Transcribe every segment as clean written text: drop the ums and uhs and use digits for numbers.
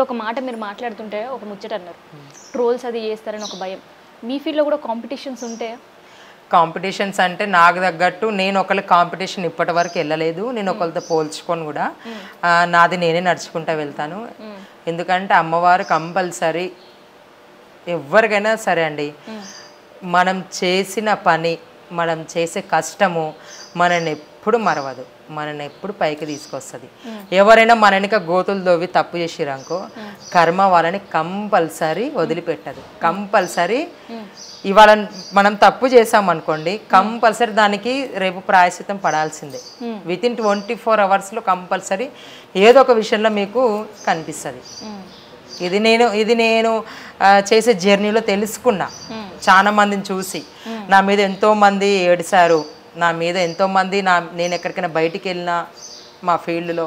ఇప్పుడు ఒక మాట మీరు మాట్లాడుతుంటే ఒక ముచ్చట అన్నారు, ట్రోల్స్ అది చేస్తారని ఒక భయం. మీ ఫీల్డ్లో కూడా కాంపిటీషన్స్ ఉంటే? కాంపిటీషన్స్ అంటే నాకు తగ్గట్టు నేను ఒకళ్ళ కాంపిటీషన్ ఇప్పటి వరకు వెళ్ళలేదు. నేను ఒకళ్ళతో పోల్చుకొని కూడా నాది నేనే నడుచుకుంటూ వెళ్తాను. ఎందుకంటే అమ్మవారు కంపల్సరీ ఎవరికైనా సరే అండి, మనం చేసిన పని, మనం చేసే కష్టము మనని ఎప్పుడు మరవదు, మనని ఎప్పుడు పైకి తీసుకొస్తుంది. ఎవరైనా మన వెనుక గోతులు దోవి తప్పు చేసిరనుకో కర్మ వాళ్ళని కంపల్సరీ వదిలిపెట్టదు. కంపల్సరీ ఇవాళ మనం తప్పు చేసామనుకోండి, కంపల్సరీ దానికి రేపు ప్రాయశ్చితం పడాల్సిందే. వితిన్ 24 అవర్స్లో కంపల్సరీ ఏదో ఒక విషయంలో మీకు కనిపిస్తుంది. ఇది నేను చేసే జర్నీలో తెలుసుకున్నా. చాలా మందిని చూసి నా మీద ఎంతోమంది ఏడిశారు, నా మీద ఎంతోమంది నేను ఎక్కడికైనా బయటికి వెళ్ళినా మా ఫీల్డ్లో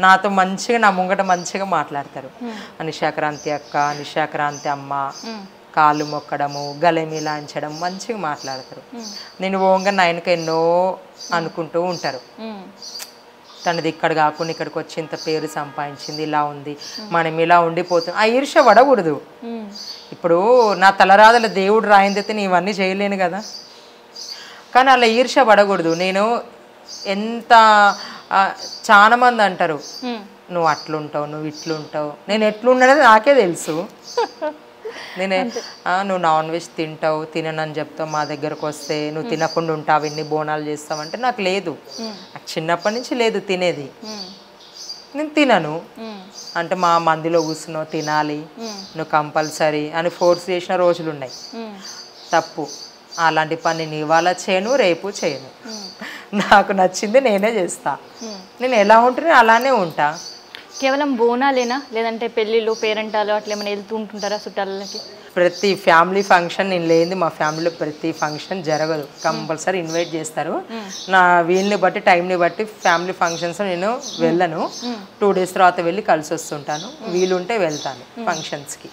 నాతో మంచిగా, నా ముంగట మంచిగా మాట్లాడతారు. నిశాక్రాంతి అక్క, నిశాక్రాంతి అమ్మ, కాళ్ళు మొక్కడము, గలెమిలాంచడం, మంచిగా మాట్లాడతారు. నేను ఓంగా నా వెనక ఎన్నో అనుకుంటూ ఉంటారు, తనది ఇక్కడ కాకుండా ఇక్కడికి వచ్చి ఇంత పేరు సంపాదించింది, ఇలా ఉంది, మనం ఇలా ఉండిపోతుంది. ఆ ఈర్ష్య పడకూడదు. ఇప్పుడు నా తలరాదల దేవుడు రాయిందైతే నేను ఇవన్నీ చేయలేను కదా, కానీ అలా ఈర్ష్య పడకూడదు. నేను ఎంత చాలా మంది అంటారు, నువ్వు అట్లుంటావు, నువ్వు ఇట్లుంటావు. నేను ఎట్లుండనేది నాకే తెలుసు. నువ్వు నాన్ వెజ్ తింటావు, తిననని చెప్తావు, మా దగ్గరకు వస్తే నువ్వు తినకుండా ఉంటావు, ఎన్ని బోనాలు చేస్తావు అంటే నాకు లేదు, నాకు చిన్నప్పటి నుంచి లేదు తినేది. నేను తినను అంటే మా మందిలో కూర్చున్నావు తినాలి, నువ్వు కంపల్సరీ అని ఫోర్స్ చేసిన రోజులు ఉన్నాయి. తప్పు. అలాంటి పని నేను ఇవాళ చేయను, రేపు చేయను. నాకు నచ్చింది నేనే చేస్తా. నేను ఎలా ఉంటున్నా అలానే ఉంటా. కేవలం బోనాలేనా, లేదంటే పెళ్ళిళ్ళు, పేరెంటాలు అట్లా ఏమైనా వెళ్తూ ఉంటుంటారా చుట్టాలకి? ప్రతి ఫ్యామిలీ ఫంక్షన్ నేను లేనిది మా ఫ్యామిలీలో ప్రతి ఫంక్షన్ జరగదు. కంపల్సరీ ఇన్వైట్ చేస్తారు. నా వీళ్ళని బట్టి, టైంని బట్టి ఫ్యామిలీ ఫంక్షన్స్ నేను వెళ్ళను. 2 days తర్వాత వెళ్ళి కలిసి వస్తుంటాను. వీలుంటే వెళ్తాను ఫంక్షన్స్కి.